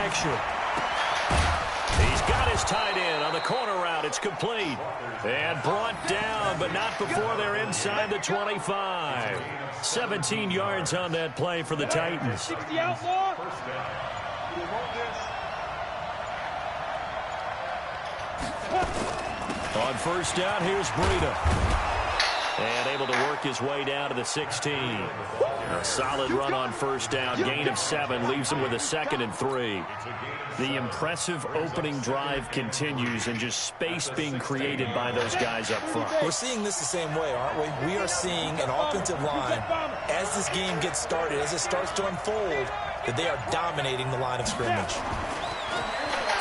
picture. He's got his tight end on the corner route. It's complete. And brought down, but not before they're inside the 25. 17 yards on that play for the Titans. On first down, here's Breida. And able to work his way down to the 16. A solid run on first down. Gain of 7 leaves him with a 2nd and 3. The impressive opening drive continues, and just space being created by those guys up front. We're seeing this the same way, aren't we? We are seeing an offensive line, as this game gets started, as it starts to unfold, that they are dominating the line of scrimmage.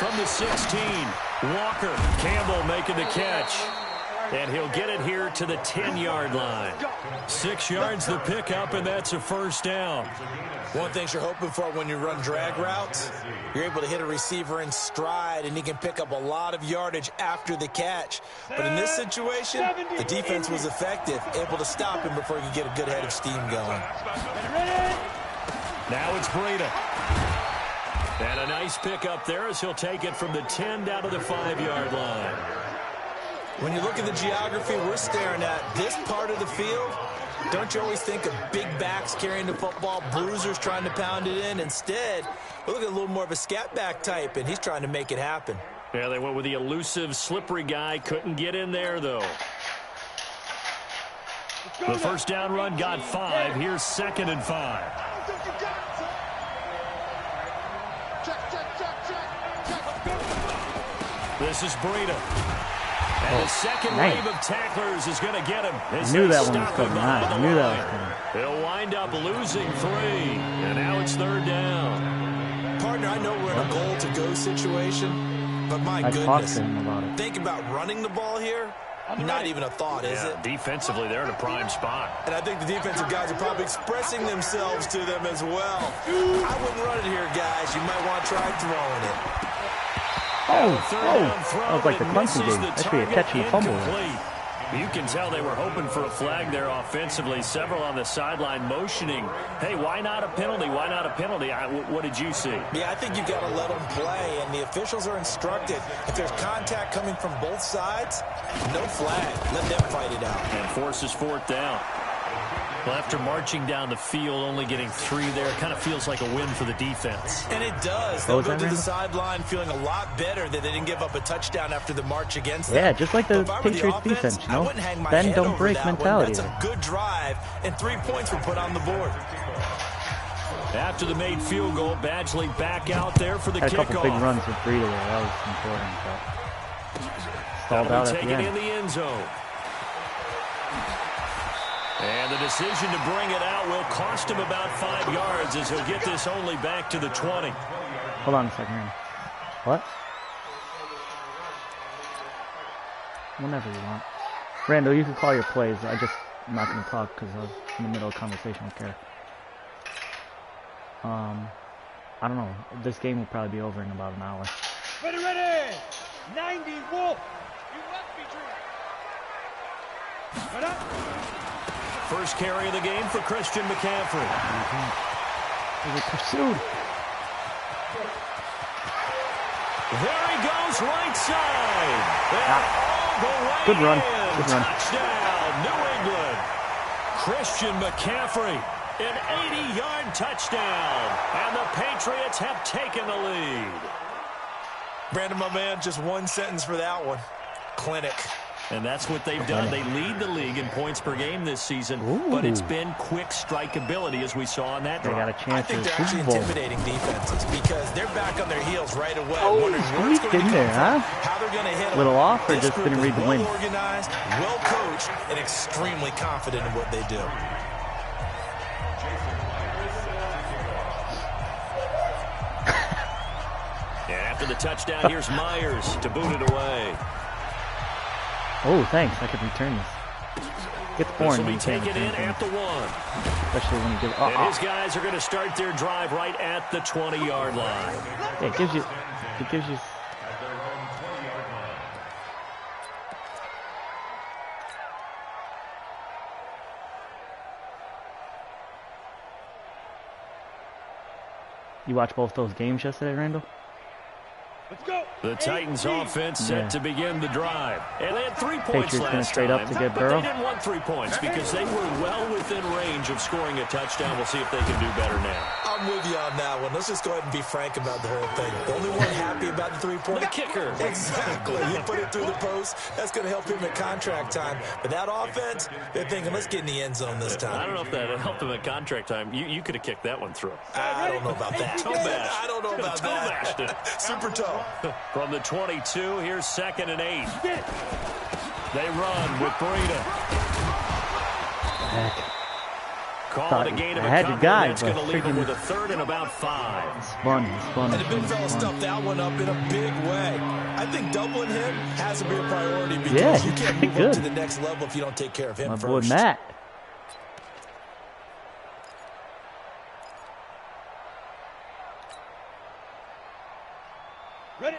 From the 16, Walker. Campbell making the catch. And he'll get it here to the 10-yard line. 6 yards the pickup, and that's a first down. One thing you're hoping for when you run drag routes, you're able to hit a receiver in stride, and he can pick up a lot of yardage after the catch. But in this situation, the defense was effective, able to stop him before he could get a good head of steam going. Now it's Breida. And a nice pickup there as he'll take it from the 10 down to the 5-yard line. When you look at the geography we're staring at, this part of the field, don't you always think of big backs carrying the football, bruisers trying to pound it in? Instead, we look at a little more of a scat back type, and he's trying to make it happen. Yeah, they went with the elusive, slippery guy. Couldn't get in there, though. The first down run got 5. Here's 2nd and 5. This is Breida. And the second wave of tacklers is going to get him. I knew that one was coming. I knew that was coming. He'll wind up losing 3. And now it's 3rd down. Partner, I know we're in a goal-to-go situation, but my goodness, think about running the ball here. Not even a thought, is it? Defensively, they're in a prime spot. And I think the defensive guys are probably expressing themselves to them as well. I wouldn't run it here, guys. You might want to try throwing it. That was like the Clemson game. That should be a catch and fumble. You can tell they were hoping for a flag there offensively. Several on the sideline motioning, hey, why not a penalty? Why not a penalty? What did you see? Yeah, I think you've got to let them play, and the officials are instructed. If there's contact coming from both sides, no flag. Let them fight it out. And forces 4th down. Well, after marching down the field, only getting 3 there, kind of feels like a win for the defense. And it does. They'll go to the sideline feeling a lot better that they didn't give up a touchdown after the march against them. Yeah, just like the Patriots defense, you know? Bend, don't break mentality. That's a good drive, and 3 points were put on the board. After the made field goal, Badgley back out there for the kickoff. Had a couple big runs with Breida there. That was important. But stalled out at the end. In the end zone. And the decision to bring it out will cost him about 5 yards as he'll get this only back to the 20. Hold on a second. What? Whenever you want. Randall, you can call your plays. I'm not going to talk because I was in the middle of a conversation with Kara. I don't know. This game will probably be over in about an hour. Ready! 90 Wolf! You must be true. Right up! First carry of the game for Christian McCaffrey. He was pursued. There he goes, right side. All the way Good run. In. Good run. Touchdown, New England. Christian McCaffrey, an 80-yard touchdown. And the Patriots have taken the lead. Brandon, my man, just one sentence for that one. Clinic. And that's what they've done. They lead the league in points per game this season, but it's been quick strikeability as we saw on that drive. They got a chance. I think they're actually intimidating defenses because they're back on their heels right away. Wondering where it's going to come from, how they're going to hit them. Little off or just didn't read the wind? Well organized, well coached, and extremely confident in what they do. And after the touchdown, here's Myers to boot it away. Oh, thanks. I could return this. Gets boring when you can't taken in at the 1. Especially when you give. And his guys are going to start their drive right at the 20-yard line. Yeah, it gives you. You watched both those games yesterday, Randall? Let's go. The Titans offense set to begin the drive. And they had 3 points Patriots gonna last trade time, up to get but Burrow. they didn't want 3 points because they were well within range of scoring a touchdown. We'll see if they can do better now. I'm with you on that one. Let's just go ahead and be frank about the whole thing. The only one happy about the 3-point. The kicker. Exactly. You put it through the post. That's going to help him at contract time. But that offense, they're thinking, let's get in the end zone this time. I don't know if that helped him at contract time. You could have kicked that one through. I don't know about that. Toe bash. I don't know about toe that. bashed it. Super toe. From the 22, here's 2nd and 8. They run with Breida. Call it a gain of a cover. That's going to leave him with a 3rd and about 5. It's fun. And the big fella stuffed that one up in a big way. I think doubling him has to be a priority because you can't move up to the next level if you don't take care of him first. My boy Matt.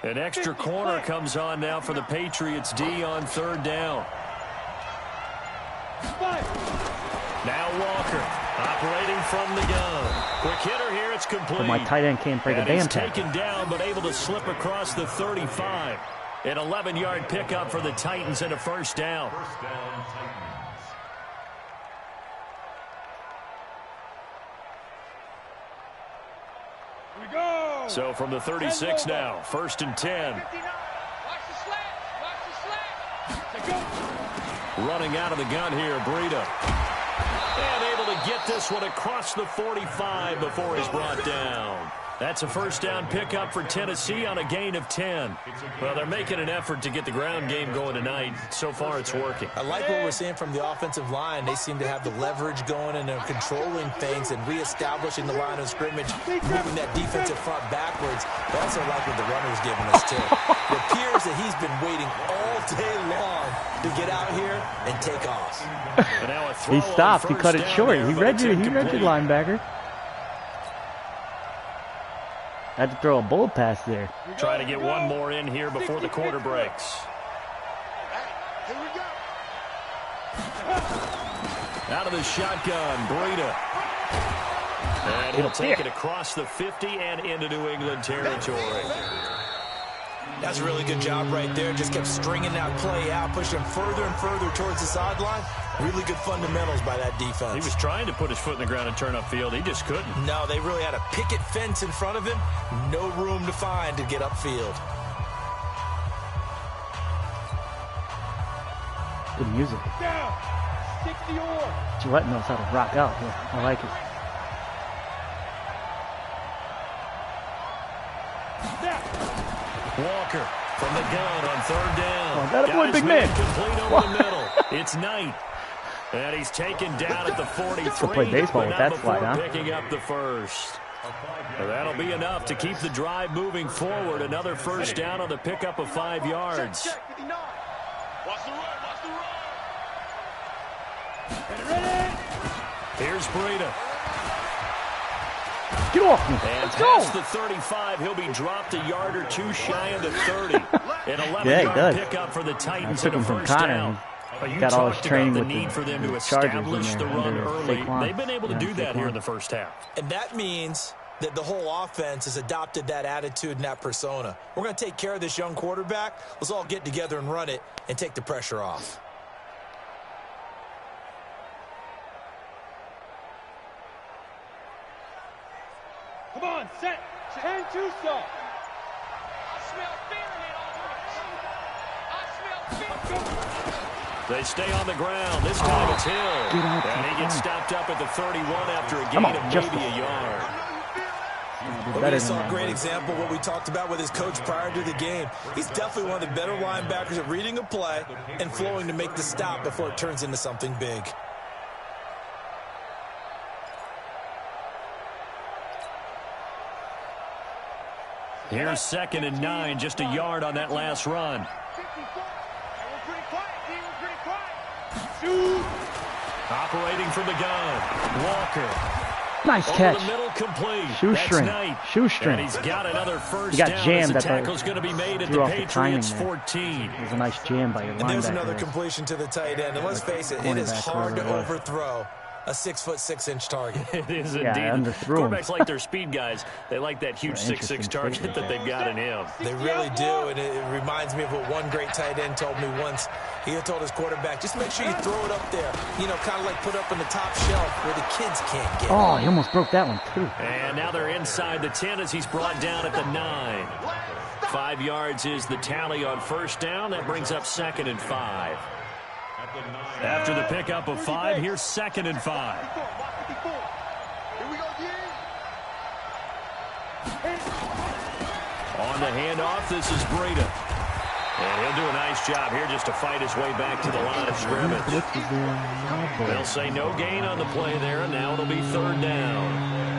An extra corner comes on now for the Patriots D on 3rd down. Now Walker operating from the gun. Quick hitter here. It's complete. But my tight end can't break a damn tackle. Taken down but able to slip across the 35. An 11-yard pickup for the Titans and a 1st down. So from the 36 now, 1st and 10. Running out of the gun here, Breida. And able to get this one across the 45 before he's brought down. That's a 1st down pickup for Tennessee on a gain of 10. Well, they're making an effort to get the ground game going tonight. So far, it's working. I like what we're seeing from the offensive line. They seem to have the leverage going and they're controlling things and reestablishing the line of scrimmage, moving that defensive front backwards. But also like what the runner's giving us, too. It appears that he's been waiting all day long to get out here and take off. And now a throw He stopped. He cut it short. There, He read your linebacker. I had to throw a bullet pass there. Trying to get one more in here before the quarter breaks. Out of the shotgun, Breida. And he'll take it across the 50 and into New England territory. That's a really good job right there. Just kept stringing that play out, pushing him further and further towards the sideline. Really good fundamentals by that defense. He was trying to put his foot in the ground and turn upfield. He just couldn't. No, they really had a picket fence in front of him. No room to find to get upfield. Good music. Down. 60 or. Gillette knows how to rock out here. I like it. Walker from the gun on 3rd down. Oh, that a boy, big man. Complete over the middle. It's Knight. And he's taken down at the 43. He'll play baseball with that slide, huh? Picking up the 1st. That'll be enough to keep the drive moving forward. Another 1st down on the pickup of 5 yards. Watch the run. Here's Breida. Get off me. And Let's past go. the 35, he'll be dropped a yard or two shy of the 30. An 11-yard pickup for the Titans in a 1st down. You got all his training the with need for them to Chargers establish the run early. Saquon. They've been able to do that here in the 1st half. And that means that the whole offense has adopted that attitude and that persona. We're going to take care of this young quarterback. Let's all get together and run it and take the pressure off. Come on, set. 10-2 so. I smell fear in it already. I smell fear. They stay on the ground. This time it's Hill. And he gets stopped up at the 31 after a gain of maybe a yard. Well, we saw a great example of what we talked about with his coach prior to the game. He's definitely one of the better linebackers at reading a play and flowing to make the stop before it turns into something big. Here's 2nd and 9, just a yard on that last run. Operating from the gun, Walker. Nice catch. Over the middle, complete. Shoestring. Shoestring. And he's got another 1st He got down. jammed As the at the tackle's going to be made at threw the off the timing Patriots there. 14. It was a nice jam by your linebacker. And there's another completion to the tight end. And let's face it, it is hard to overthrow a 6'6" target. It is Yeah, indeed. underthrew him. Quarterbacks like their speed guys. They like that huge 6'6" target that they've got in him. They really do, and it reminds me of what one great tight end told me once. He had told his quarterback, just make sure you throw it up there, you know, kind of like put up in the top shelf where the kids can't get it. Oh, he almost broke that one, too. And now they're inside the 10 as he's brought down at the 9. 5 yards is the tally on first down. That brings up 2nd and 5. After the pickup of 5, here's 2nd and 5. On the handoff, this is Breida. And he'll do a nice job here just to fight his way back to the line of scrimmage. They'll say no gain on the play there, and now it'll be 3rd down.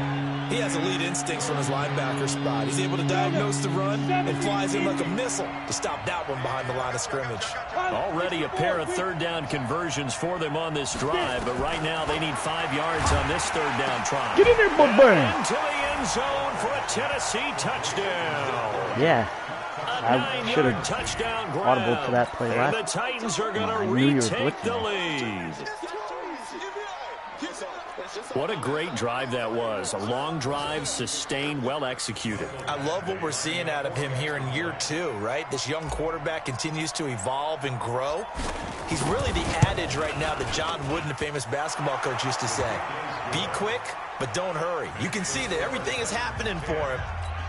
He has elite instincts from his linebacker spot. He's able to diagnose the run and flies in like a missile to stop that one behind the line of scrimmage. Already a pair of 3rd down conversions for them on this drive, but right now they need 5 yards on this 3rd down try. Get in there, Bud Burn. Into the end zone for a Tennessee touchdown. Yeah. A I should 9-yard have touchdown grab. audible to that play And last. the Titans are going I to knew you were retake blitzing the that. lead. What a great drive that was. A long drive, sustained, well executed. I love what we're seeing out of him here in year 2, right? This young quarterback continues to evolve and grow. He's really the adage right now that John Wooden, the famous basketball coach, used to say. Be quick, but don't hurry. You can see that everything is happening for him,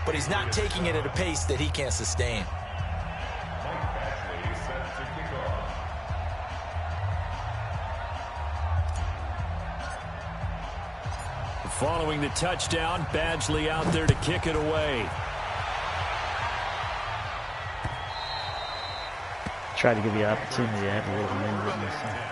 but he's not taking it at a pace that he can't sustain. Following the touchdown, Badgley out there to kick it away. Tried to give you an opportunity. I had a little wind with me. So.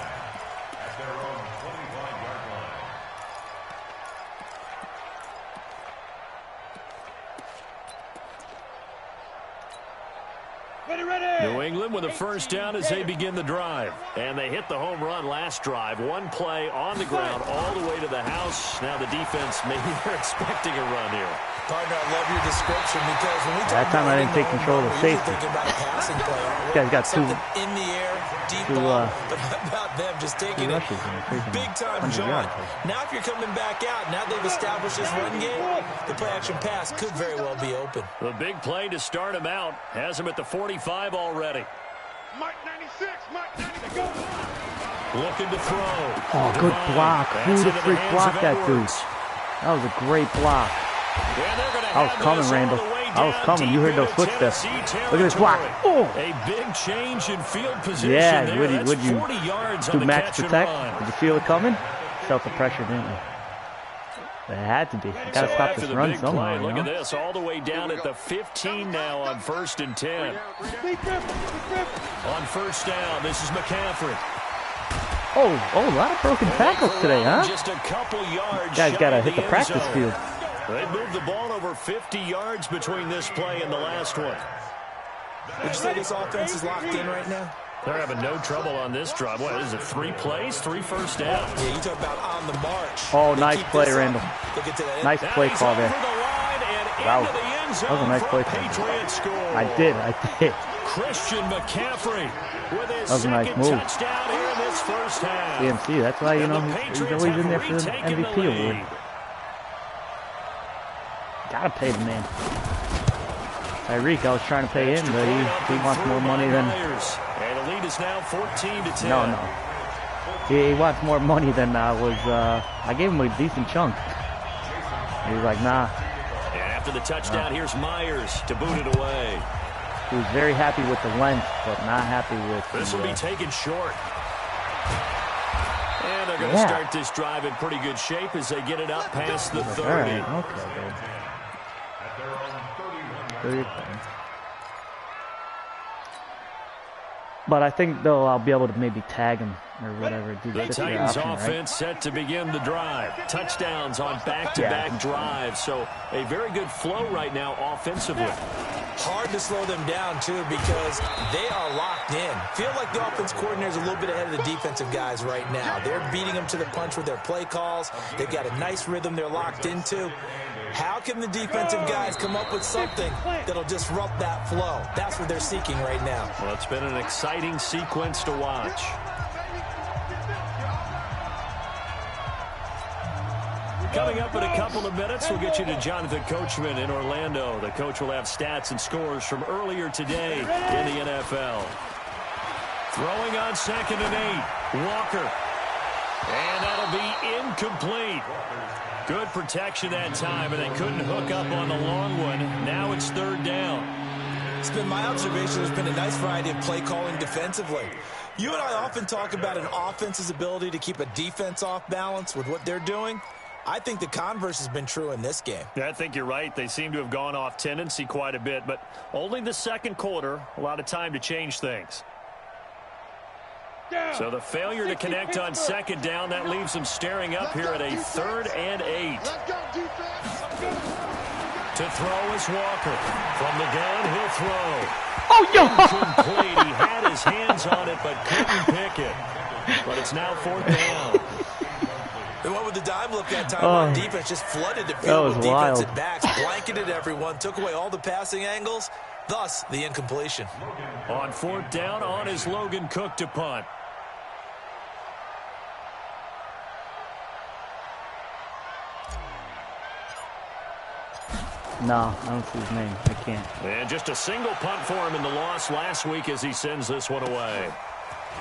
New England with a first down as they begin the drive. And they hit the home run last drive. One play on the ground all the way to the house. Now the defense, maybe they're expecting a run here. Partner, I love your description because when we talk That time about I didn't take control of the safety. About a passing play. This guy's got two in the air, deep ball, but how about them just taking it rushes in a freaking big time 100 jaunt. yards. Now if you're coming back out, now they've established this run game, the play action pass could very well be open. The big play to start him out has him at the 45 already. Mike 96, Mike 90, go. Looking to throw. Oh, good block. Who the freak blocked that dude? Edwards. That was a great block. I was coming, Randall. I was coming. You heard those footsteps. Look at this block. Oh! A big change in field position. Yeah, there. would you 40 yards do on the max catch protect? and run. Did you feel it coming? Felt the pressure, didn't you? It had to be. Got to So stop after this the run big somehow. play, look You at know? this, all the way down at the 15 now on 1st and 10. On first down, this is McCaffrey. Oh, a lot of broken tackles today, huh? Just a couple yards. Guys got to shy hit of the end practice zone. field. They moved the ball over 50 yards between this play and the last one. Would you say this offense is locked in right now? They're having no trouble on this drive. What is it, 3 plays, 3 first downs? Yeah, you talk about on the march. Oh, They nice keep play, this up. Randall. They'll get to that Nice Now play he's call over there. the line and Wow. into the end zone That was a nice for play a call. Patriot score. I did. Christian McCaffrey with his That was a nice second move. touchdown here in this first half. CMC, that's why, you And know, the he's Patriots always have in there for the retaken the MVP award. lead. Gotta pay the man. Tyreek, I was trying to pay him, but he wants more money than... And the lead is now 14-10. No. He wants more money than I was... I gave him a decent chunk. He was like, nah. And after the touchdown, here's Myers to boot it away. He was very happy with the length, but not happy with This will the... be taken short. And they're going to start this drive in pretty good shape as they get it up past the 30. All right, okay, good. 30. But I think, though, I'll be able to maybe tag him or whatever. Do The this Titans option, offense set to begin the drive. Touchdowns on back-to-back drives. So a very good flow right now offensively. Hard to slow them down, too, because they are locked in. Feel like the offense coordinator is a little bit ahead of the defensive guys right now. They're beating them to the punch with their play calls. They've got a nice rhythm they're locked into. How can the defensive guys come up with something that'll disrupt that flow? That's what they're seeking right now. Well, it's been an exciting sequence to watch. Coming up in a couple of minutes, we'll get you to Jonathan Coachman in Orlando. The coach will have stats and scores from earlier today in the NFL. Throwing on 2nd and 8. Walker. And that'll be incomplete. Good protection that time, and they couldn't hook up on the long one. Now it's 3rd down. It's been my observation there's been a nice variety of play calling defensively. You and I often talk about an offense's ability to keep a defense off balance with what they're doing. I think the converse has been true in this game. Yeah, I think you're right. They seem to have gone off tendency quite a bit, but only the 2nd quarter, a lot of time to change things. So the failure to connect on 2nd down, that leaves them staring up here at a 3rd and 8. To throw is Walker. From the gun, he'll throw. Oh, yo! Incomplete. He had his hands on it, but couldn't pick it. But it's now 4th down. They went with the dime look that time on defense, just flooded the field with defensive backs, blanketed everyone, took away all the passing angles, thus the incompletion. On 4th down, on is Logan Cook to punt. No, I don't see his name. I can't. And just a single punt for him in the loss last week as he sends this one away.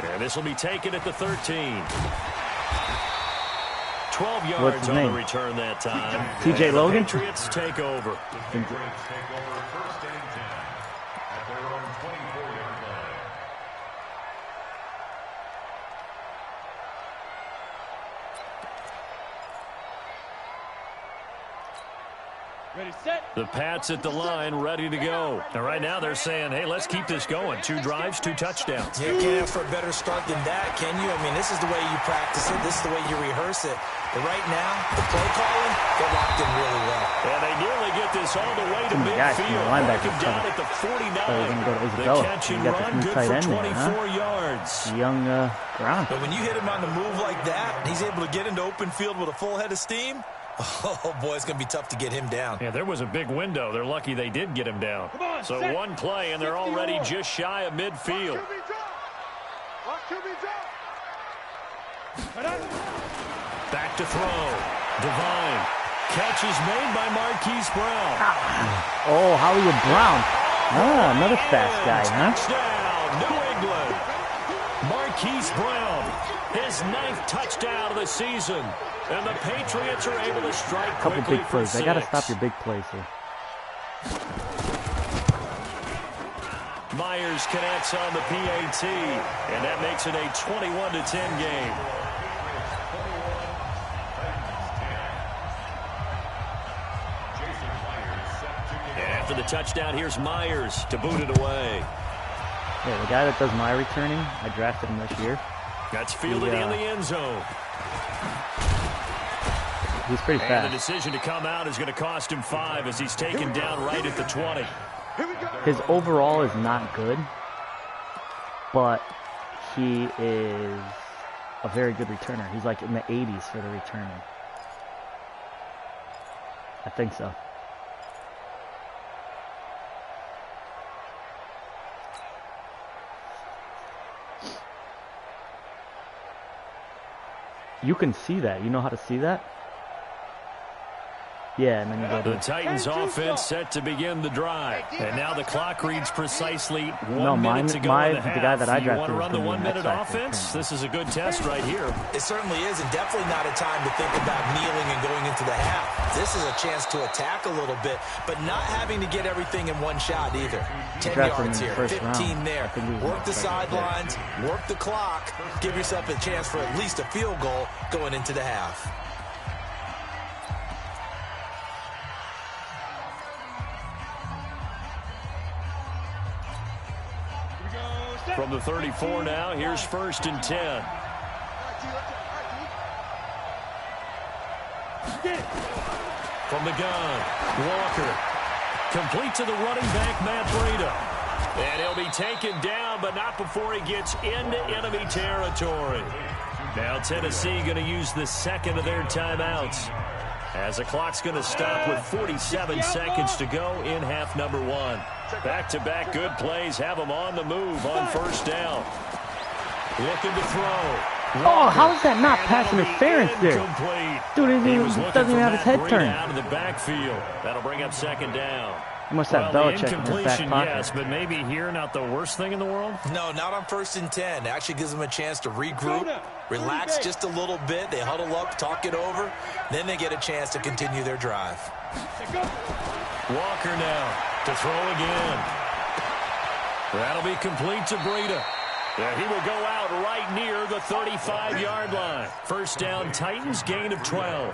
And this will be taken at the 13. 12 yards on the return that time. TJ Logan? The Patriots take over. Ready, set. The Pats at the line, ready to go. And right now they're saying, hey, let's keep this going. 2 drives, 2 touchdowns. Yeah, can't ask for a better start than that, can you? I mean, this is the way you practice it. This is the way you rehearse it. But right now, the play calling, they're locked in really well. And they nearly get this all the way to midfield. Working down at the 49. The catch and run, good for 24 yards. Young ground. But when you hit him on the move like that, and he's able to get into open field with a full head of steam, oh, boy, it's going to be tough to get him down. Yeah, there was a big window. They're lucky they did get him down. So one play, and they're already just shy of midfield. Back to throw. Devine. Catch is made by Marquise Brown. Oh, Howie Brown. Ah, another fast guy, huh? Touchdown, New England. Marquise Brown, his 9th touchdown of the season. And the Patriots are able to strike quickly. Couple big plays. I got to stop your big plays here. Myers connects on the PAT, and that makes it a 21-10 game. And after the touchdown, here's Myers to boot it away. Yeah, the guy that does my returning, I drafted him this year. That's fielded in the end zone. He's pretty fast. And the decision to come out is going to cost him 5 as he's taken down right at the 20. His overall is not good, but he is a very good returner. He's like in the 80s for the returning. I think so. You can see that. You know how to see that? Yeah, and then you go to the Titans offense set to begin the drive. And now the clock reads precisely 1 minute to go in the half. The guy that I drafted, you want to run the 1-minute offense? This is a good test right here. It certainly is, and definitely not a time to think about kneeling and going into the half. This is a chance to attack a little bit, but not having to get everything in one shot either. 10 yards here, 15 there. Work the sidelines, work the clock, give yourself a chance for at least a field goal going into the half. From the 34 now, here's 1st and 10. From the gun, Walker. Complete to the running back, Matt Breida. And he'll be taken down, but not before he gets into enemy territory. Now Tennessee going to use the 2nd of their timeouts, as the clock's going to stop with 47 seconds to go in half number 1. Back-to-back good plays have them on the move on 1st down. Looking to throw. Oh, how is that not pass interference there? Dude, he doesn't even have his head turned. Out of the backfield. That'll bring up second down. He must have Belichick in his back pocket. Yes, but maybe here not the worst thing in the world? No, not on 1st and 10. It actually gives them a chance to regroup, relax just a little bit. They huddle up, talk it over. Then they get a chance to continue their drive. Walker now to throw again. That'll be complete to Breida. Yeah, he will go out right near the 35-yard line. First down, Titans, gain of 12.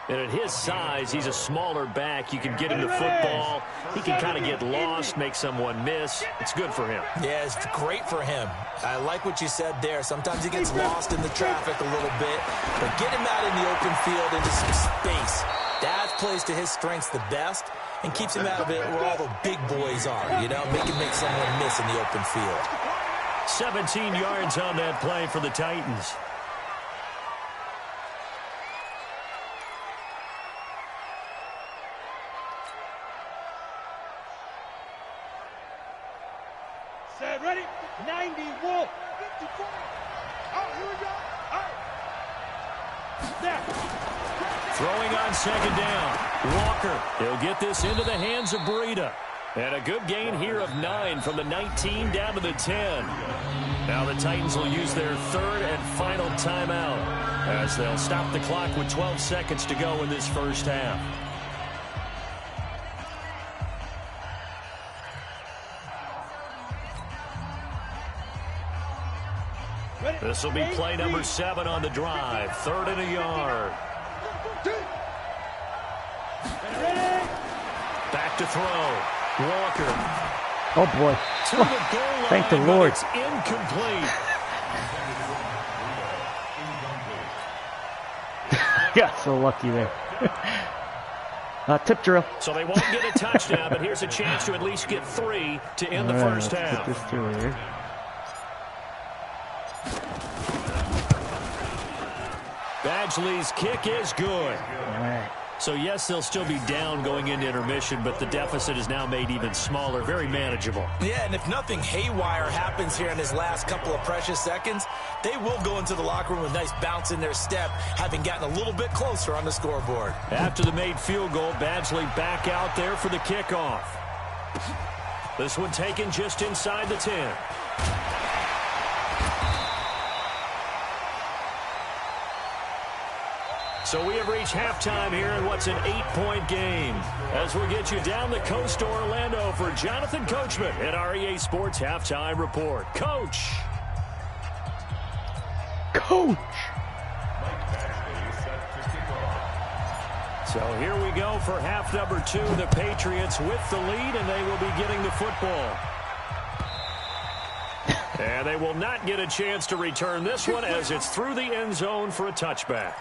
And at his size, he's a smaller back. You can get him the football. He can kind of get lost, make someone miss. It's good for him. Yeah, it's great for him. I like what you said there. Sometimes he gets lost in the traffic a little bit, but get him out in the open field into some space. That plays to his strengths the best and keeps him out of it where all the big boys are, you know, make someone miss in the open field. 17 yards on that play for the Titans. Set, ready? 90, Wolf. 54. Oh, here we go. Snap. Throwing on second down. Walker, he'll get this into the hands of Breida. And a good gain here of 9 from the 19 down to the 10. Now the Titans will use their third and final timeout as they'll stop the clock with 12 seconds to go in this first half. This will be play number 7 on the drive. 3rd and a yard. Back to throw. Walker. Oh, boy. Thank the Lord. It's incomplete. Got so lucky there. Tip drill. So they won't get a touchdown, but here's a chance to at least get 3 to end the first half. Put this through here. Badgley's kick is good. All right. So, yes, they'll still be down going into intermission, but the deficit is now made even smaller, very manageable. Yeah, and if nothing haywire happens here in his last couple of precious seconds, they will go into the locker room with a nice bounce in their step, having gotten a little bit closer on the scoreboard. After the made field goal, Badgley back out there for the kickoff. This one taken just inside the 10. So we have reached halftime here in what's an 8-point game. As we'll get you down the coast to Orlando for Jonathan Coachman at our EA Sports Halftime Report. Coach. So here we go for half number 2. The Patriots with the lead, and they will be getting the football. And they will not get a chance to return this one as it's through the end zone for a touchback.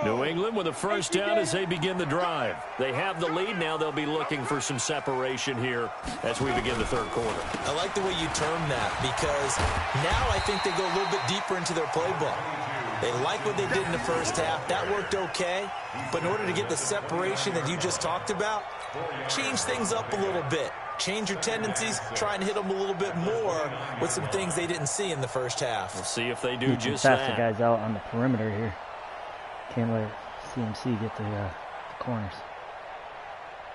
New England with a first down as they begin the drive. They have the lead. Now they'll be looking for some separation here as we begin the third quarter. I like the way you term that because now I think they go a little bit deeper into their playbook. They like what they did in the first half. That worked okay. But in order to get the separation that you just talked about, change things up a little bit. Change your tendencies, try and hit them a little bit more with some things they didn't see in the first half. We'll see if they do just pass that. the guys out on the perimeter here. Can't let CMC get the corners.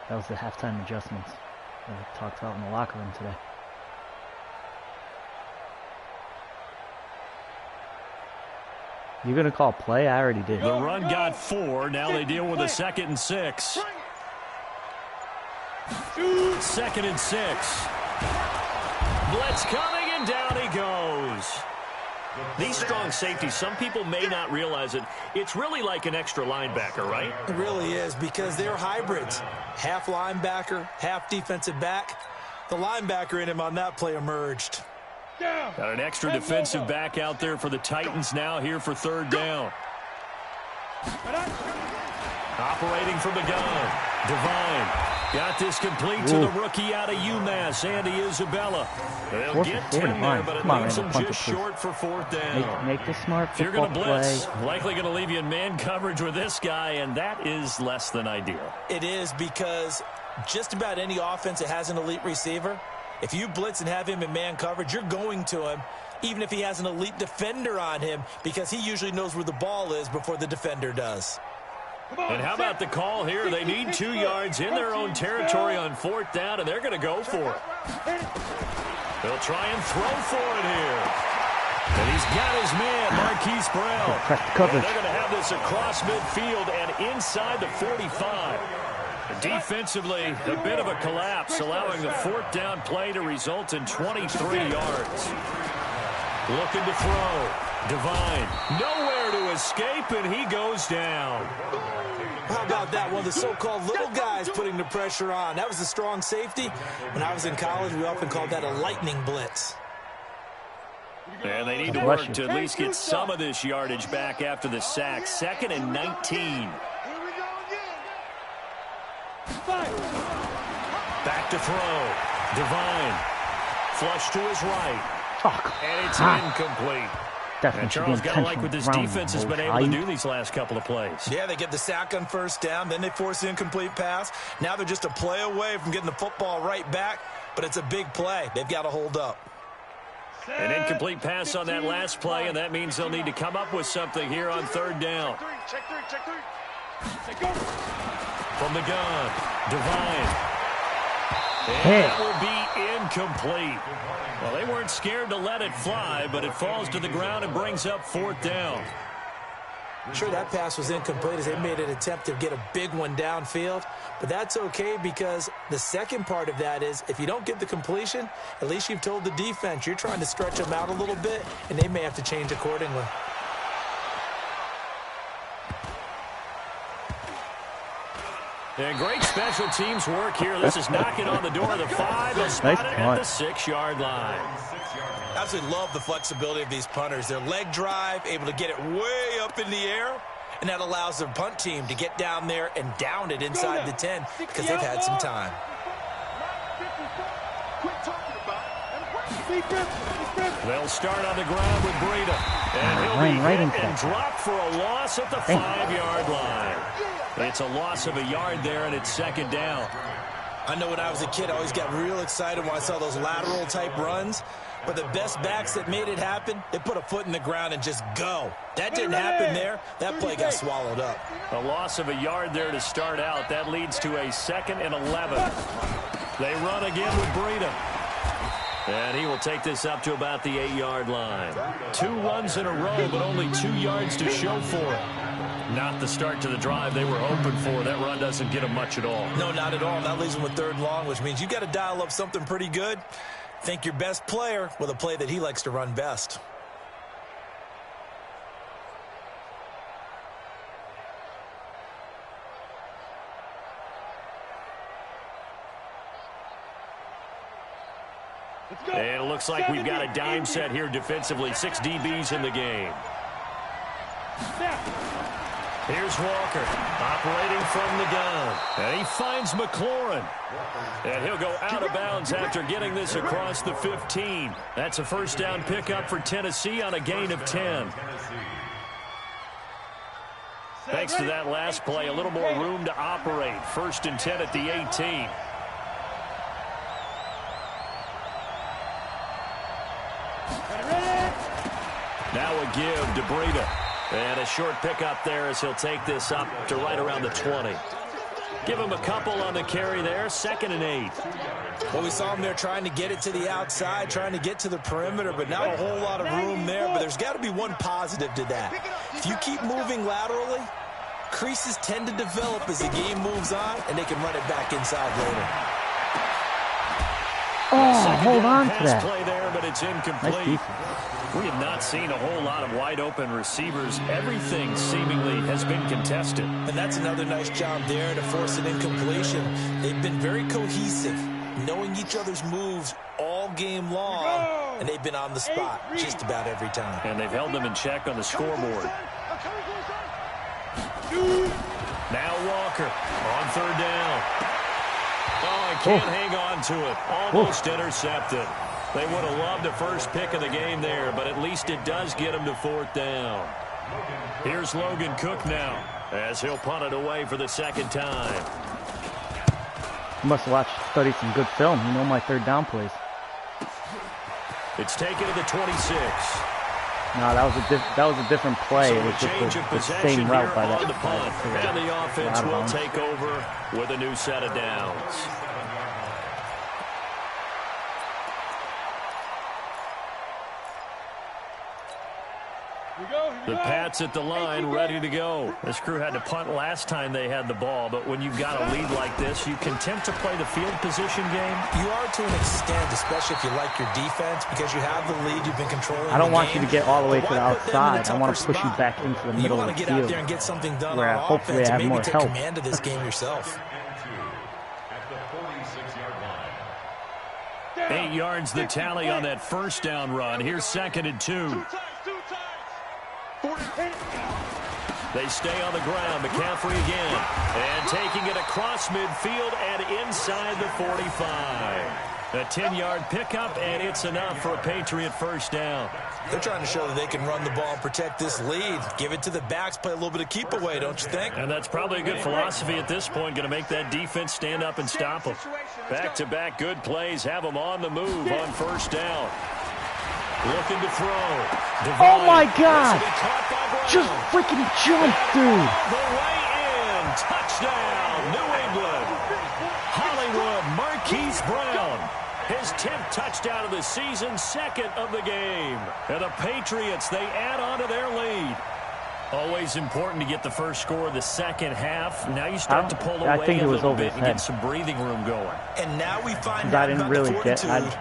That was the halftime adjustments that we talked about in the locker room today. You gonna call play? I already did. The run got 4. Now they deal with a 2nd and 6. 2nd and 6. Blitz coming, and down he goes. These strong safeties, some people may not realize it. It's really like an extra linebacker, right? It really is because they're hybrids. Half linebacker, half defensive back. The linebacker in him on that play emerged. Got an extra defensive back out there for the Titans now here for 3rd down. Operating from the gun. Devine got this complete to the rookie out of UMass, Andy Isabella. They'll get 10 there, but it leaves them just short for fourth down. Make the smart If you're football going to blitz, play. likely going to leave you in man coverage with this guy, and that is less than ideal. It is, because just about any offense that has an elite receiver, if you blitz and have him in man coverage, you're going to him, even if he has an elite defender on him, because he usually knows where the ball is before the defender does. And how about the call here? They need 2 yards in their own territory on fourth down, and they're going to go for it. They'll try and throw for it here. And he's got his man, Marquise Brown. And they're going to have this across midfield and inside the 45. Defensively, a bit of a collapse, allowing the fourth down play to result in 23 yards. Looking to throw. Devine, nowhere to escape, and he goes down. How about that one? The so-called little guys putting the pressure on. That was a strong safety. When I was in college, we often called that a lightning blitz. And they need to work to at least get some of this yardage back after the sack. 2nd and 19. Back to throw. Devine. Flush to his right. And it's incomplete. And Charles got to like what this defense has been able to do these last couple of plays. Yeah, they get the sack on first down, then they force the incomplete pass. Now they're just a play away from getting the football right back, but it's a big play. They've got to hold up. An incomplete pass on that last play, and that means they'll need to come up with something here on third down. Check three. From the gun, Devine. And that will be incomplete. Well, they weren't scared to let it fly, but it falls to the ground and brings up fourth down. Sure, that pass was incomplete as they made an attempt to get a big one downfield, but that's okay because the second part of that is if you don't get the completion, at least you've told the defense you're trying to stretch them out a little bit, and they may have to change accordingly. And great special teams work here. This is knocking on the door of the 5. They'll spot it at the 6-yard line. I absolutely love the flexibility of these punters. Their leg drive, able to get it way up in the air, and that allows their punt team to get down there and down it inside the 10 because they've had some time. They'll start on the ground with Breida. And he'll be hit and dropped for a loss at the 5-yard line. It's a loss of a yard there, and it's second down. I know when I was a kid, I always got real excited when I saw those lateral-type runs. But the best backs that made it happen, they put a foot in the ground and just go. That didn't happen there. That play got swallowed up. A loss of a yard there to start out. That leads to a 2nd and 11. They run again with Breida. And he will take this up to about the 8-yard line. 2 runs in a row, but only 2 yards to show for it. Not the start to the drive they were hoping for. That run doesn't get them much at all. No, not at all. That leaves them with 3rd and long, which means you've got to dial up something pretty good. Think your best player with a play that he likes to run best. And it looks like we've got a dime set here defensively. 6 DBs in the game. Here's Walker, operating from the gun. And he finds McLaurin. And he'll go out of bounds after getting this across the 15. That's a first down pickup for Tennessee on a gain of 10. Thanks to that last play, a little more room to operate. 1st and 10 at the 18. Now a give to Breida. And a short pickup there as he'll take this up to right around the 20. Give him a couple on the carry there. 2nd and 8. Well, we saw him there trying to get it to the outside, trying to get to the perimeter, but not a whole lot of room there. But there's got to be one positive to that. If you keep moving laterally, creases tend to develop as the game moves on, and they can run it back inside later. Oh, hold on to that. Play there, but it's incomplete. We have not seen a whole lot of wide-open receivers. Everything seemingly has been contested. And that's another nice job there to force an incompletion. They've been very cohesive, knowing each other's moves all game long, and they've been on the spot just about every time. And they've held them in check on the scoreboard. Now Walker on third down. Oh, he can't hang on to it. Almost intercepted. They would have loved the first pick of the game there, but at least it does get him to fourth down. Here's Logan Cook now, as he'll punt it away for the second time. You must have studied some good film. You know my third down plays. It's taken to the 26. No, that was a different play. It was just the same route by that. And the offense will take over with a new set of downs. The Pats at the line, ready to go. This crew had to punt last time they had the ball, but when you've got a lead like this, you can attempt to play the field position game. You are to an extent, especially if you like your defense, because you have the lead, you've been controlling I don't want you to get all the way to the outside. I want to push you back into the middle of the field. You want to get out there and get something done where on hopefully offense I have and more maybe take help. command of this game yourself. 8 yards the tally on that first down run. Here's 2nd and 2. They stay on the ground. McCaffrey again. And taking it across midfield and inside the 45. A 10-yard pickup, and it's enough for a Patriot first down. They're trying to show that they can run the ball and protect this lead. Give it to the backs, play a little bit of keep away, don't you think? And that's probably a good philosophy at this point. Going to make that defense stand up and stop them. Back-to-back good plays. Have them on the move on first down. Looking to throw. Divine. Oh, my God. Just freaking jump, dude. The way in. Touchdown, New England. Hollywood Marquise Brown. His 10th touchdown of the season, 2nd of the game. And the Patriots, they add on to their lead. Always important to get the first score of the second half. Now you start to pull away I think it was a little over bit his and head. get some breathing room going. And now we find I out didn't about really the get. fortitude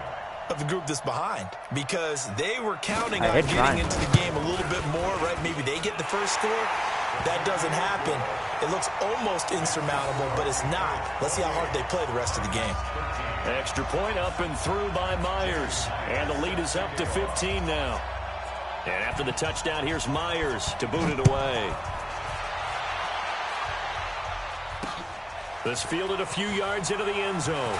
of the group that's behind, because they were counting on getting into the game a little bit more, right? Maybe they get the first score. That doesn't happen. It looks almost insurmountable, but it's not. Let's see how hard they play the rest of the game. Extra point up and through by Myers. And the lead is up to 15 now. And after the touchdown, here's Myers to boot it away. This fielded a few yards into the end zone.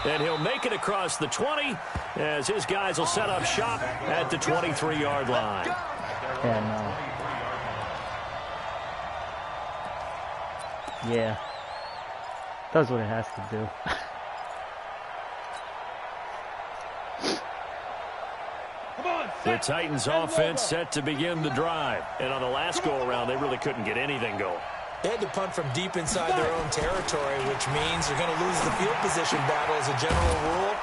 And he'll make it across the 20 as his guys will set up shop at the 23-yard line. And, yeah. Does what it has to do. The Titans offense set to begin the drive. And on the last go-around, they really couldn't get anything going. They had to punt from deep inside their own territory, which means they're going to lose the field position battle as a general rule.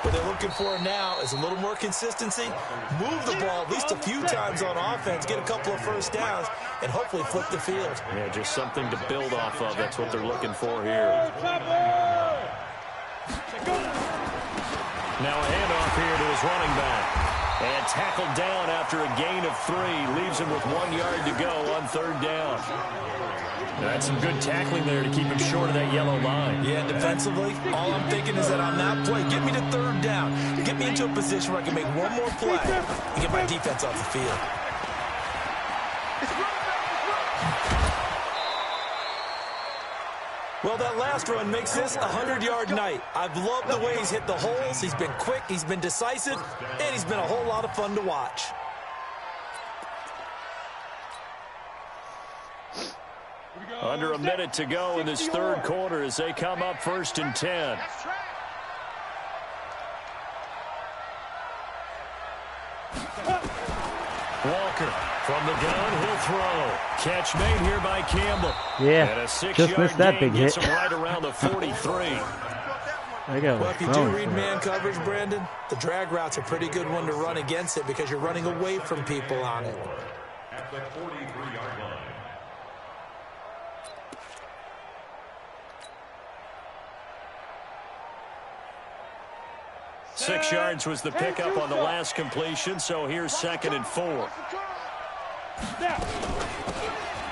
What they're looking for now is a little more consistency, move the ball at least a few times on offense, get a couple of first downs, and hopefully flip the field. Yeah, just something to build off of. That's what they're looking for here. Now a handoff here to his running back. And tackled down after a gain of 3. Leaves him with 1 yard to go on third down. That's some good tackling there to keep him short of that yellow line. Yeah, defensively, all I'm thinking is that on that play, get me to third down. Get me into a position where I can make one more play and get my defense off the field. Well, that last run makes this a 100-yard night. I've loved the way he's hit the holes. He's been quick, he's been decisive, and he's been a whole lot of fun to watch. Under a minute to go in this third quarter as they come up 1st and 10. Walker from the gun, he'll throw. Catch made here by Campbell. Yeah, and a 6-yard just missed that big hit. gets him right around the 43. Well, if you do read man coverage, Brandon, the drag route's a pretty good one to run against it because you're running away from people on it. At the 43-yard line. Six yards was the pickup on the last completion, so here's 2nd and 4.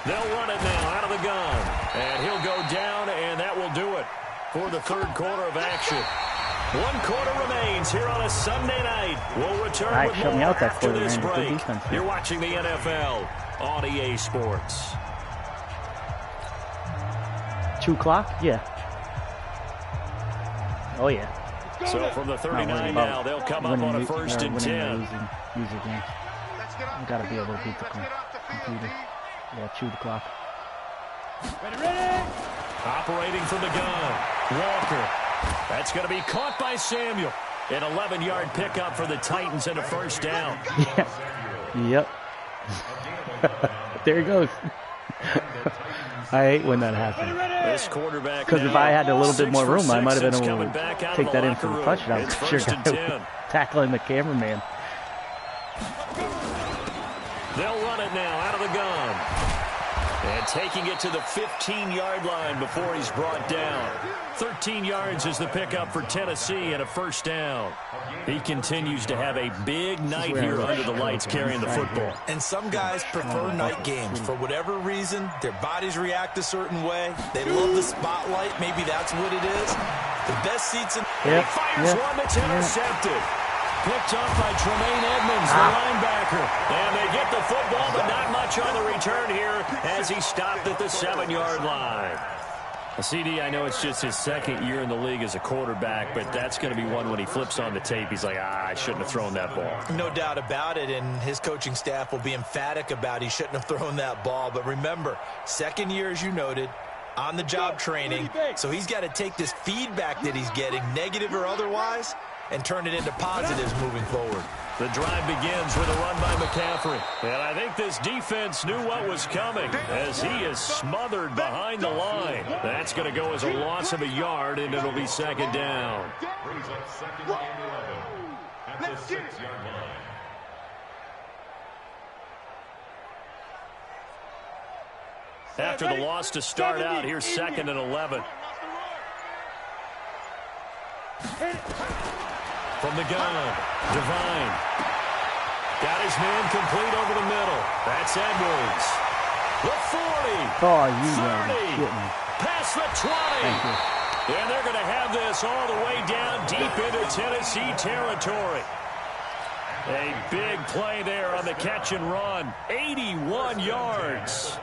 They'll run it now out of the gun. And he'll go down, and that will do it for the third quarter of action. 1 quarter remains here on a Sunday night. We'll return with more after this break. You're watching the NFL on EA Sports. 2 o'clock? Yeah. Oh, yeah. So from the 39 now, they'll come up on a 1st and 10. User games. You got to be able to beat the computer. Yeah, 2 o'clock. Ready. Operating from the gun, Walker. That's going to be caught by Samuel. An 11-yard pickup for the Titans and a 1st down. Yeah. Yep. There he goes. I hate when that happens. This quarterback, because if I had a little bit more room, I might have been able to take that in for the touchdown. It's Sure, 1st and 10. tackling the cameraman. They'll run it now out of the gun. And taking it to the 15-yard line before he's brought down. 13 yards is the pickup for Tennessee and a 1st down. He continues to have a big night here under the lights carrying the football. And some guys prefer night games. For whatever reason, their bodies react a certain way. They love the spotlight. Maybe that's what it is. The best seats in... He fires one that's intercepted. Picked up by Tremaine Edmonds, the linebacker. And they get the football, but not much on the return here as he stopped at the 7-yard line. CD, I know it's just his 2nd year in the league as a quarterback, but that's going to be one when he flips on the tape. He's like, I shouldn't have thrown that ball. No doubt about it, and his coaching staff will be emphatic about he shouldn't have thrown that ball. But remember, 2nd year, as you noted, on-the-job training, so he's got to take this feedback that he's getting, negative or otherwise, and turn it into positives moving forward. The drive begins with a run by McCaffrey. And I think this defense knew what was coming as he is smothered behind the line. That's going to go as a loss of a yard, and it'll be 2nd down. Brings up 2nd and 11 at the 6-yard line. After the loss to start out, here's 2nd and 11. From the gun, Devine. Got his man complete over the middle. That's Edwards. The 40. Oh, you 30. Past the 20. And they're going to have this all the way down deep into Tennessee territory. A big play there on the catch and run. 81 yards.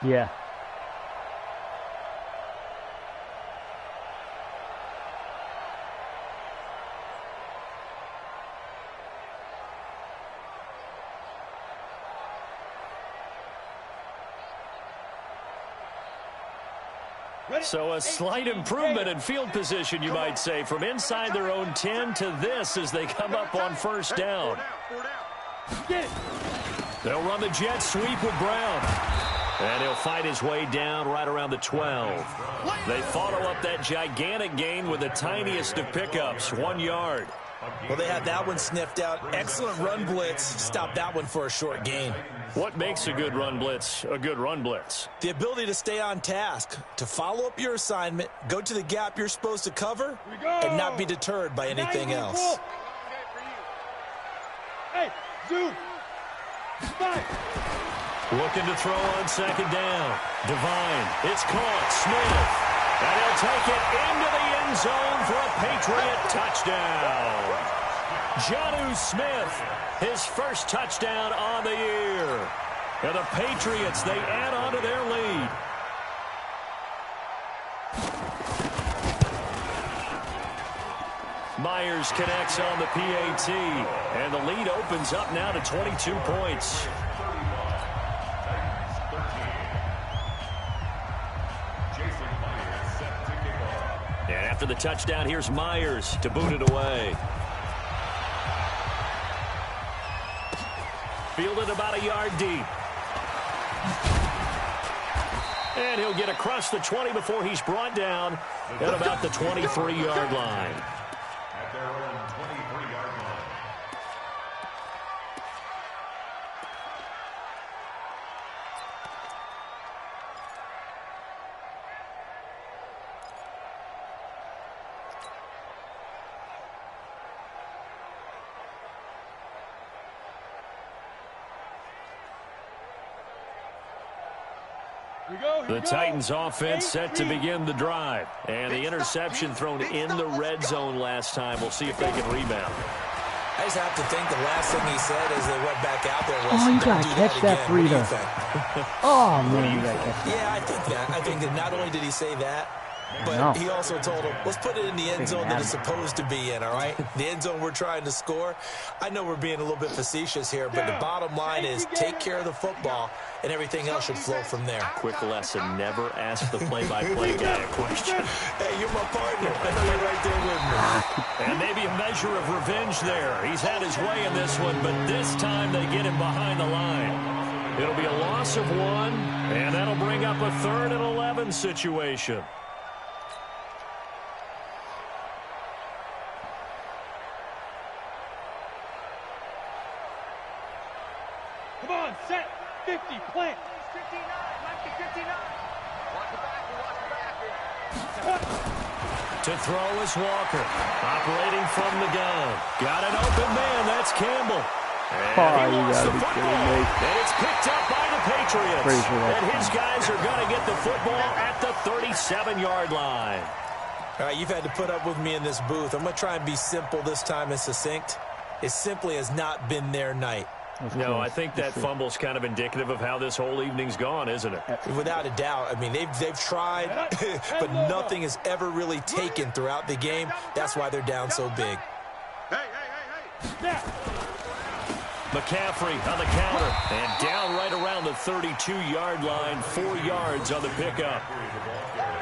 Yeah. So a slight improvement in field position, you might say, from inside their own 10 to this as they come up on 1st down. They'll run the jet sweep with Brown. And he'll fight his way down right around the 12. They follow up that gigantic gain with the tiniest of pickups, 1 yard. Well, they had that one sniffed out. Excellent run blitz. Stopped that one for a short gain. What makes a good run blitz a good run blitz? The ability to stay on task, to follow up your assignment, go to the gap you're supposed to cover, and not be deterred by anything else. Hey, Zoom. Looking to throw on 2nd down. Devine. It's caught. Smith. And he'll take it into the end zone for a Patriot touchdown. Jonnu Smith, his 1st touchdown on the year. And the Patriots, they add on to their lead. Myers connects on the PAT. And the lead opens up now to 22 points. And after the touchdown, here's Myers to boot it away. Fielded about a yard deep. And he'll get across the 20 before he's brought down at about the 23-yard line. At their own 23-yard line. The Titans offense set to begin the drive. And the interception thrown in the red zone last time. We'll see if they can rebound. I just have to think the last thing he said as they went back out there was, oh, you "Don't gotta do catch that, again." What do you Breida. think? Oh, man, you gotta catch that. Yeah, I think that. I think that not only did he say that, but he also told him, let's put it in the end zone that it's supposed to be in, all right? The end zone we're trying to score. I know we're being a little bit facetious here, but the bottom line is take care of the football, and everything else should flow from there. Quick lesson, never ask the play-by-play guy a question. Hey, you're my partner. I know you're right there with me. And maybe a measure of revenge there. He's had his way in this one, but this time they get him behind the line. It'll be a loss of 1, and that'll bring up a 3rd and 11 situation. Come on, set. 50, plant. 59, might be 59. Watch the back. To throw is Walker. Operating from the gun. Got an open man. That's Campbell. And he lost the football. And it's picked up by the Patriots. And his guys are going to get the football at the 37-yard line. All right, you've had to put up with me in this booth. I'm going to try and be simple this time and succinct. It simply has not been their night. No, I think that fumble's kind of indicative of how this whole evening's gone, isn't it? Without a doubt. I mean, they've tried, but nothing has ever really taken throughout the game. That's why they're down so big. Hey. McCaffrey on the counter and down right around the 32-yard line, 4 yards on the pickup.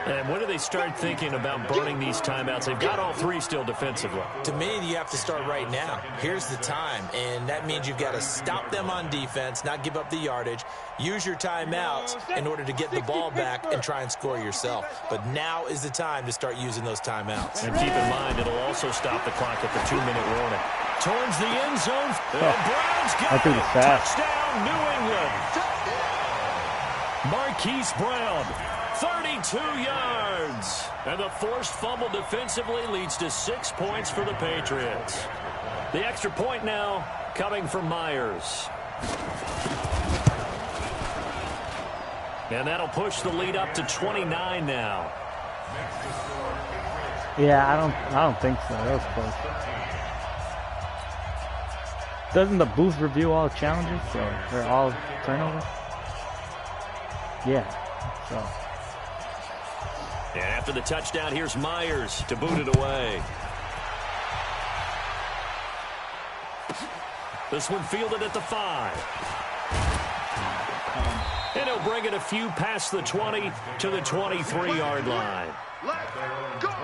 And when do they start thinking about burning these timeouts? They've got all 3 still defensively. To me, you have to start right now. Here's the time, and that means you've got to stop them on defense, not give up the yardage, use your timeouts in order to get the ball back and try and score yourself. But now is the time to start using those timeouts. And keep in mind, it'll also stop the clock at the 2-minute warning. Towards the end zone, and Browns got it. Touchdown, New England. Marquise Brown. 32 yards. And the forced fumble defensively leads to 6 points for the Patriots. The extra point now coming from Myers. And that'll push the lead up to 29 now. Yeah, I don't think so. That was close. Doesn't the booth review all challenges? So they're all turnovers? Yeah. So. And after the touchdown, here's Myers to boot it away. This one fielded at the 5. And he'll bring it a few past the 20 to the 23-yard line. Let's go.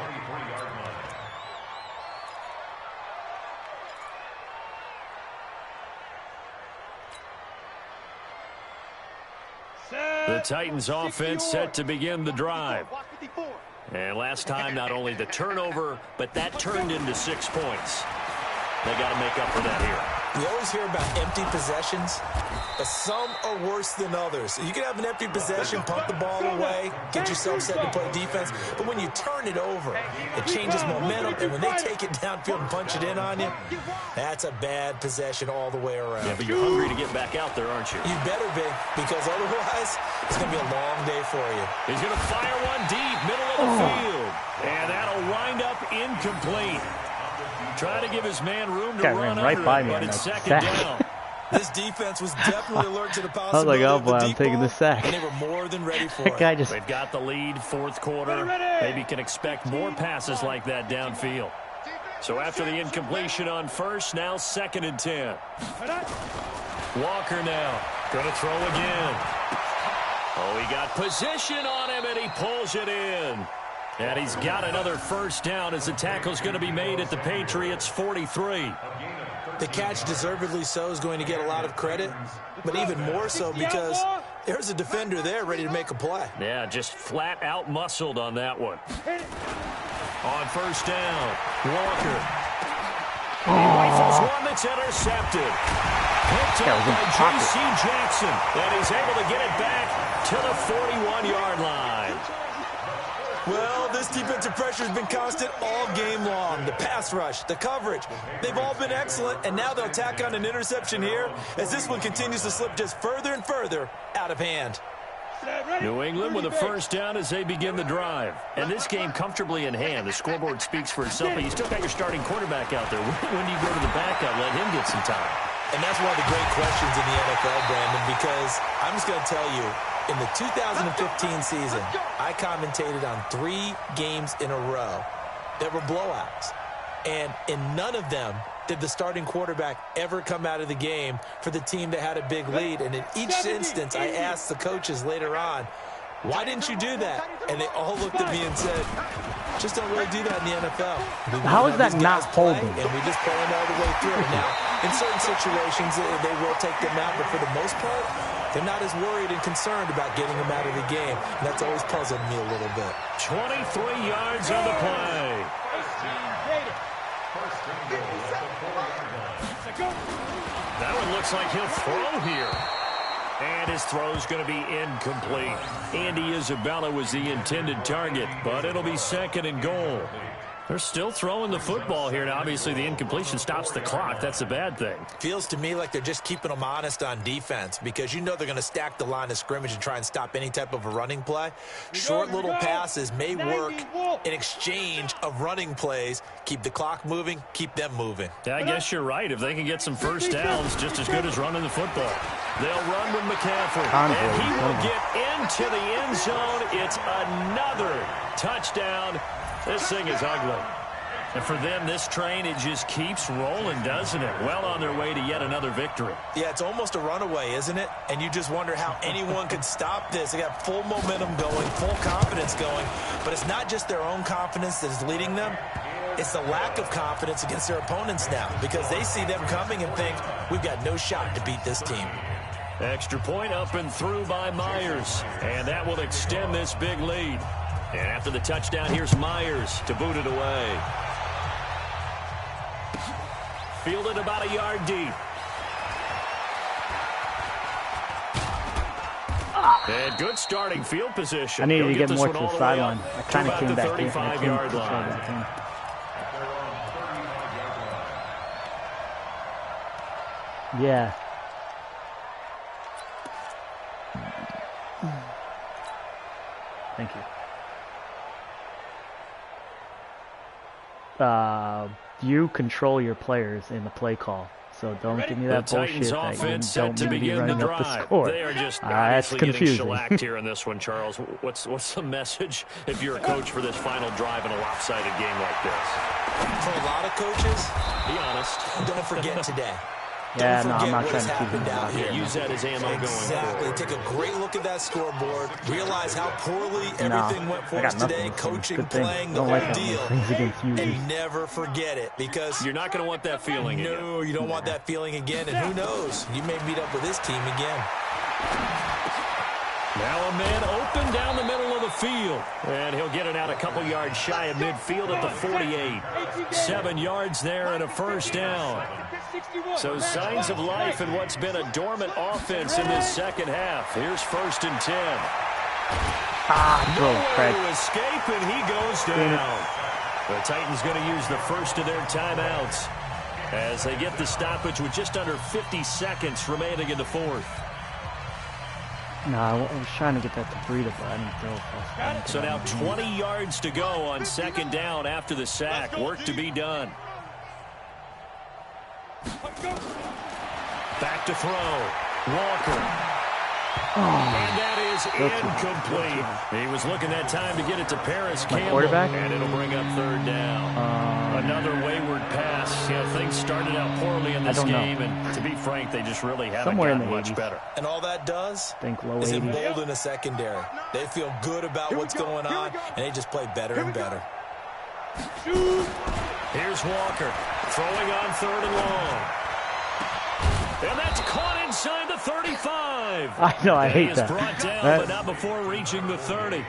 The Titans offense set to begin the drive. And last time, not only the turnover, but that turned into 6 points. They got to make up for that here. You always hear about empty possessions, but some are worse than others. You can have an empty possession, pump the ball away, get yourself set to play defense, but when you turn it over, it changes momentum, and when they take it downfield and punch it in on you, that's a bad possession all the way around. Yeah, but you're hungry to get back out there, aren't you? You better be, because otherwise, it's going to be a long day for you. He's going to fire one deep, middle of the field, and that'll wind up incomplete. Trying to give his man room to run right under by it, me but it's second down. This defense was definitely alert to the I was possibility like, oh of boy, the I'm deep taking ball, the sack. and they were more than ready for That it. guy just... They've got the lead, 4th quarter. Maybe can expect more passes like that downfield. So after the incompletion on first, now 2nd and 10. Walker now going to throw again. Oh, he got position on him, and he pulls it in. And he's got another first down as the tackle's going to be made at the Patriots' 43. The catch, deservedly so, is going to get a lot of credit, but even more so because there's a defender there ready to make a play. Yeah, just flat out muscled on that one. On first down, Walker. He rifles one that's intercepted. Picked up by J.C. Jackson, and he's able to get it back to the 41-yard line. Well, this defensive pressure has been constant all game long. The pass rush, the coverage, they've all been excellent, and now they'll tack on an interception here as this one continues to slip just further and further out of hand. New England with a first down as they begin the drive. And this game comfortably in hand. The scoreboard speaks for itself, but you still got your starting quarterback out there. When do you go to the backup? Let him get some time. And that's one of the great questions in the NFL, Brandon, because I'm just going to tell you, in the 2015 season, I commentated on 3 games in a row that were blowouts. And in none of them did the starting quarterback ever come out of the game for the team that had a big lead. And in each instance, I asked the coaches later on, why didn't you do that? And they all looked at me and said, just don't really do that in the NFL. How is that not holding? And we just play them all the way through. Now, in certain situations, they will take them out, but for the most part, they're not as worried and concerned about getting them out of the game. And that's always puzzled me a little bit. 23 yards on the play. That one looks like he'll throw here. And his throw's going to be incomplete. Andy Isabella was the intended target, but it'll be 2nd and goal. They're still throwing the football here. Now, obviously, the incompletion stops the clock. That's a bad thing. Feels to me like they're just keeping them honest on defense because you know they're going to stack the line of scrimmage and try and stop any type of a running play. Short little passes may work in exchange of running plays. Keep the clock moving, keep them moving. Yeah, I guess you're right. If they can get some first downs, just as good as running the football. They'll run with McCaffrey, and he will get into the end zone. It's another touchdown. This thing is ugly. And for them, this train, it just keeps rolling, doesn't it? Well on their way to yet another victory. Yeah, it's almost a runaway, isn't it? And you just wonder how anyone could stop this. They got full momentum going, full confidence going. But it's not just their own confidence that is leading them. It's the lack of confidence against their opponents now because they see them coming and think, we've got no shot to beat this team. Extra point up and through by Myers. And that will extend this big lead. And after the touchdown, here's Myers to boot it away. Fielded about a yard deep. And good starting field position. I needed to He'll get more to the sideline. I kind of about came the back here. 35-yard line. Yeah. Thank you. You control your players in the play call, so don't give me that bullshit that you don't need to be running up the score. They are just that's getting confusing. shellacked here in this one, Charles. What's the message if you're a coach for this final drive in a lopsided game like this? For a lot of coaches, be honest. Don't forget today. Yeah, Don't no, I'm forget not what trying has to keep happened him out here. Use that as ammo Exactly. going forward. Take a great look at that scoreboard. Realize how poorly everything went for us today. Coaching, playing, the whole deal. And never forget it because you're not going to want that feeling again. No, you don't want that feeling again. And who knows? You may meet up with this team again. Now a man open down the middle of the field. And he'll get it out a couple yards shy of midfield at the 48. 7 yards there and a first down. So signs of life in what's been a dormant offense in this second half. Here's 1st and 10. Nowhere to escape, and he goes down. The Titans going to use the first of their timeouts as they get the stoppage with just under 50 seconds remaining in the fourth. No, I was trying to get that to Breida, but I didn't throw it. So now 20 yards to go on 2nd down after the sack. Work to be done. Back to throw. Walker. And that is incomplete. He was looking that time to get it to Paris Campbell. And it'll bring up 3rd down. Another wayward pass. You know, things started out poorly in this game, and to be frank, they just really haven't gotten much better. And all that does is embolden a secondary. They feel good about what's going on, and they just play better and better. Here's Walker throwing on 3rd and long. And that's caught inside the 35. I know, I hate that. Brought down, but not before reaching the 30.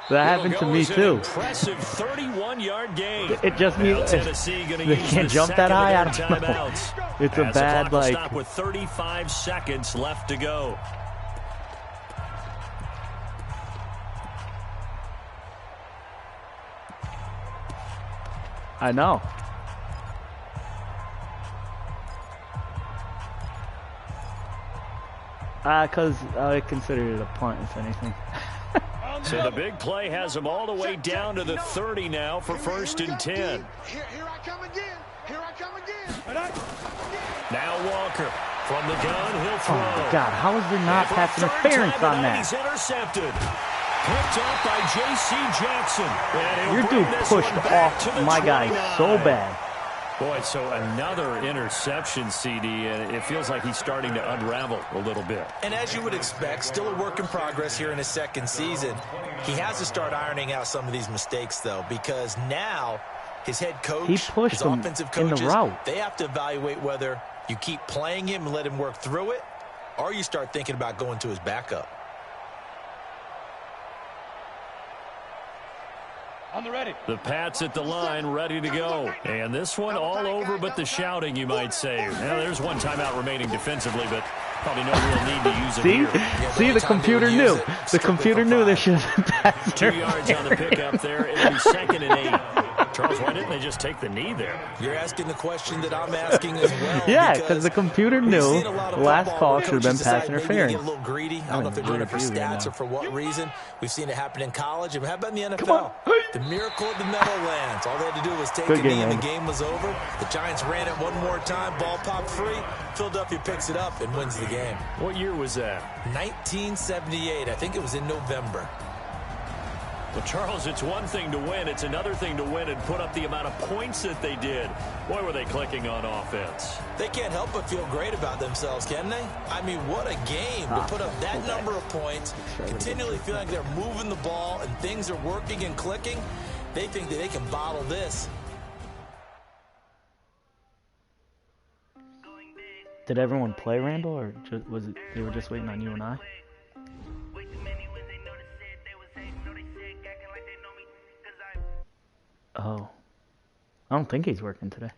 That happened to me too. Impressive 31-yard gain. It just means they can't jump that high. I don't know. It's a bad stop with 35 seconds left to go. I know. Because I considered it a punt, if anything. So the big play has him all the way down to the 30 now for 1st and 10. Here I come again. Here I come again. Now Walker from the gun, he'll throw. Oh my God, how is there not And for pass the third interference time on tonight, that? He's intercepted. Picked off by J.C. Jackson. And he'll Your bring dude this pushed one back to off the my guy 29. so bad. Boy, so another interception, CD, and it feels like he's starting to unravel a little bit. And as you would expect, still a work in progress here in his second season. He has to start ironing out some of these mistakes, though, because now his head coach, He pushed his him offensive in the coaches, route. they have to evaluate whether you keep playing him and let him work through it, or you start thinking about going to his backup. On the ready. The Pats at the line, ready to go. And this one all over but the shouting, you might say. Now, there's one timeout remaining defensively, but probably no real need to use it See? here. See, the computer knew. The computer knew they should have passed 2 yards on the pickup there. It'll be 2nd and 8. Charles, why didn't they just take the knee there? You're asking the question that I'm asking as well. Yeah, because the computer we've knew seen a lot of the last football call where should have been coaches pass decide maybe to interference. get a little greedy. I don't know if they're doing it for agree with you right stats now. or for what reason. We've seen it happen in college. And how about in the Come on. NFL? The miracle of the Meadowlands. All they had to do was take Good a game, knee and the man. game was over. The Giants ran it one more time. Ball popped free. Philadelphia picks it up and wins the game. What year was that? 1978. I think it was in November. Well, Charles, it's one thing to win. It's another thing to win and put up the amount of points that they did. Boy, were they clicking on offense. They can't help but feel great about themselves, can they? I mean, what a game to put up that number of points, continually feeling like they're moving the ball and things are working and clicking. They think that they can bottle this. Did everyone play, Randall, or was it they were just waiting on you and I? Oh. I don't think he's working today.